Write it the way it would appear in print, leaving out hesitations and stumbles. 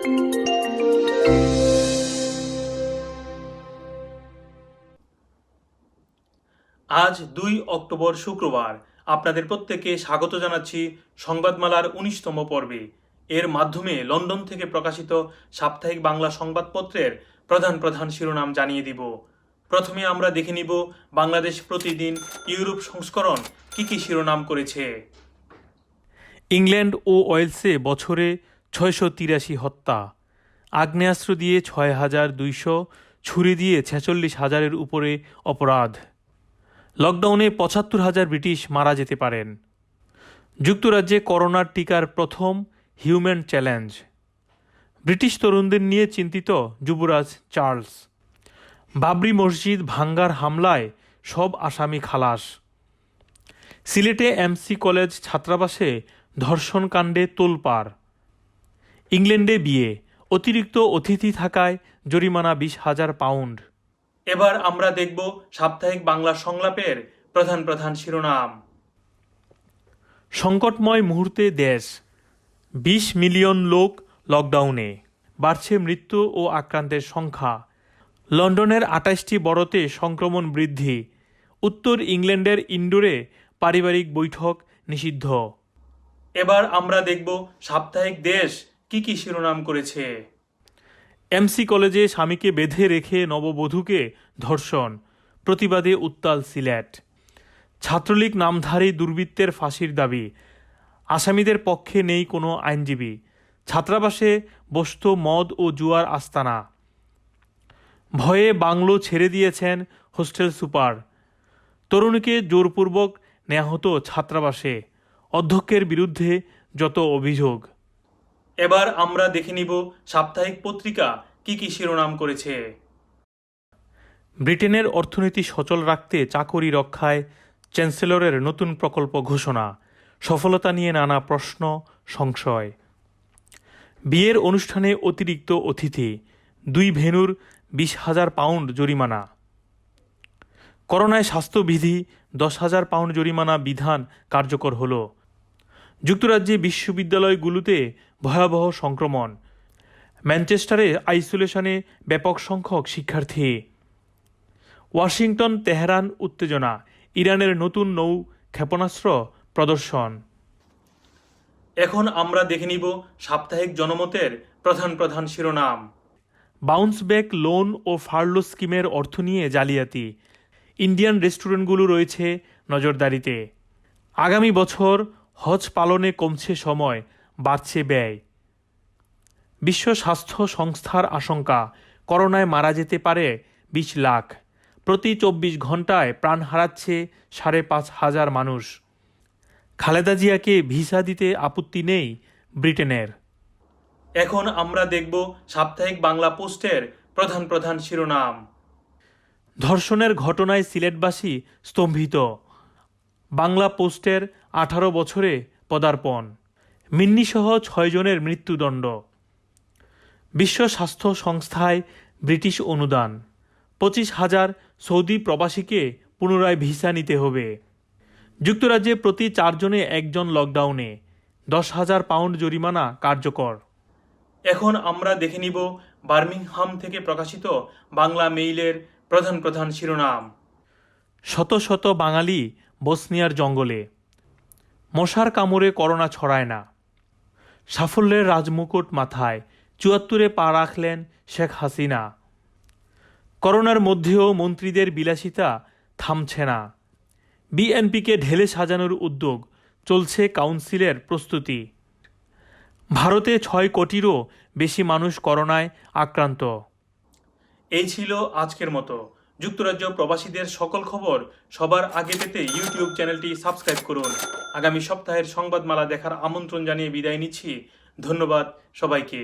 আজ 2 অক্টোবর শুক্রবার। আপনাদের প্রত্যেককে স্বাগত জানাচ্ছি সংবাদমালার 19তম পর্বে। এর মাধ্যমে লন্ডন থেকে প্রকাশিত সাপ্তাহিক বাংলা সংবাদপত্রের প্রধান প্রধান শিরোনাম জানিয়ে দিব। প্রথমে আমরা দেখে নিব বাংলাদেশ প্রতিদিন ইউরোপ সংস্করণ কি শিরোনাম করেছে। ইংল্যান্ড ও ওয়েলসে বছরে 683 হত্যা, আগ্নেয়াস্ত্র দিয়ে 6200, ছুরি দিয়ে 46,000-এর উপরে অপরাধ। লকডাউনে 75,000 ব্রিটিশ মারা যেতে পারেন। যুক্তরাজ্যে করোনার টিকার প্রথম হিউম্যান চ্যালেঞ্জ। ব্রিটিশ তরুণদের নিয়ে চিন্তিত যুবরাজ চার্লস। বাবরি মসজিদ ভাঙ্গার হামলায় সব আসামি খালাস। সিলেটে এমসি কলেজ ছাত্রাবাসে ধর্ষণকাণ্ডে তোলপাড়। ইংল্যান্ডে বিয়ে, অতিরিক্ত অতিথি থাকায় জরিমানা 20,000 পাউন্ড। এবার আমরা দেখব সাপ্তাহিক বাংলা সংলাপের প্রধান প্রধান শিরোনাম। সংকটময় মুহূর্তে দেশ, 20 মিলিয়ন লোক লকডাউনে, বাড়ছে মৃত্যু ও আক্রান্তের সংখ্যা। লন্ডনের 28টি বড়তে সংক্রমণ বৃদ্ধি। উত্তর ইংল্যান্ডের ইনডোরে পারিবারিক বৈঠক নিষিদ্ধ। এবার আমরা দেখব সাপ্তাহিক দেশ কি শিরোনাম করেছে। এমসি কলেজে স্বামীকে বেঁধে রেখে নববধূকে ধর্ষণ, প্রতিবাদে উত্তাল সিলেট। ছাত্রলীগ নামধারী দুর্বৃত্তের ফাঁসির দাবি, আসামিদের পক্ষে নেই কোনো আইনজীবী। ছাত্রাবাসে বসত মদ ও জুয়ার আস্তানা। ভয়ে বাংলো ছেড়ে দিয়েছেন হোস্টেল সুপার। তরুণীকে জোরপূর্বক নেওয়া হতো ছাত্রাবাসে, অধ্যক্ষের বিরুদ্ধে যত অভিযোগ। এবার আমরা দেখে নিব সাপ্তাহিক পত্রিকা কি শিরোনাম করেছে। ব্রিটেনের অর্থনীতি সচল রাখতে চাকরি রক্ষায় চ্যান্সেলরের নতুন প্রকল্প ঘোষণা, সফলতা নিয়ে নানা প্রশ্ন সংশয়। বিয়ের অনুষ্ঠানে অতিরিক্ত অতিথি, 2 ভেন্যুর 20,000 পাউন্ড জরিমানা। করোনায় স্বাস্থ্যবিধি 10,000 পাউন্ড জরিমানা বিধান কার্যকর হল। যুক্তরাজ্যে বিশ্ববিদ্যালয়গুলোতে ভয়াবহ সংক্রমণ। ম্যানচেস্টারে আইসোলেশনে ব্যাপক সংখ্যক শিক্ষার্থী। ওয়াশিংটন তেহরান উত্তেজনা, ইরানের নতুন নৌ ক্ষেপণাস্ত্র প্রদর্শন। এখন আমরা দেখে নিব সাপ্তাহিক জনমতের প্রধান প্রধান শিরোনাম। বাউন্স ব্যাক লোন ও ফার্লো স্কিমের অর্থ নিয়ে জালিয়াতি। ইন্ডিয়ান রেস্টুরেন্টগুলো রয়েছে নজরদারিতে। আগামী বছর হজ পালনে কমছে সময়, বাড়ছে ব্যয়। বিশ্ব স্বাস্থ্য সংস্থার আশঙ্কা, করোনায় মারা যেতে পারে 20 লাখ। প্রতি 24 ঘন্টায় প্রাণ হারাচ্ছে 5,500 মানুষ। খালেদা জিয়াকে ভিসা দিতে আপত্তি নেই ব্রিটেনের। এখন আমরা দেখব সাপ্তাহিক বাংলা পোস্টের প্রধান প্রধান শিরোনাম। ধর্ষণের ঘটনায় সিলেটবাসী স্তম্ভিত। বাংলা পোস্টের 18 বছরে পদার্পণ। মিন্নিসহ 6 জনের মৃত্যুদণ্ড। বিশ্ব স্বাস্থ্য সংস্থায় ব্রিটিশ অনুদান। 25,000 সৌদি প্রবাসীকে পুনরায় ভিসা নিতে হবে। যুক্তরাজ্যে প্রতি 4 জনে 1 জন লকডাউনে, 10,000 পাউন্ড জরিমানা কার্যকর। এখন আমরা দেখে নিব বার্মিংহাম থেকে প্রকাশিত বাংলা মেইলের প্রধান প্রধান শিরোনাম। শত শত বাঙালি বসনিয়ার জঙ্গলে, মশার কামড়ে করোনা ছড়ায় না। সাফল্যের রাজমুকুট মাথায়, 74-এ পা রাখলেন শেখ হাসিনা। করোনার মধ্যেও মন্ত্রীদের বিলাসিতা থামছে না। বিএনপিকে ঢেলে সাজানোর উদ্যোগ, চলছে কাউন্সিলের প্রস্তুতি। ভারতে 6 কোটিরও বেশি মানুষ করোনায় আক্রান্ত। এই ছিল আজকের মতো। যুক্তরাজ্য প্রবাসীদের সকল খবর সবার আগে পেতে ইউটিউব চ্যানেলটি সাবস্ক্রাইব করুন। আগামী সপ্তাহের সংবাদমালা দেখার আমন্ত্রণ জানিয়ে বিদায় নিচ্ছি। ধন্যবাদ সবাইকে।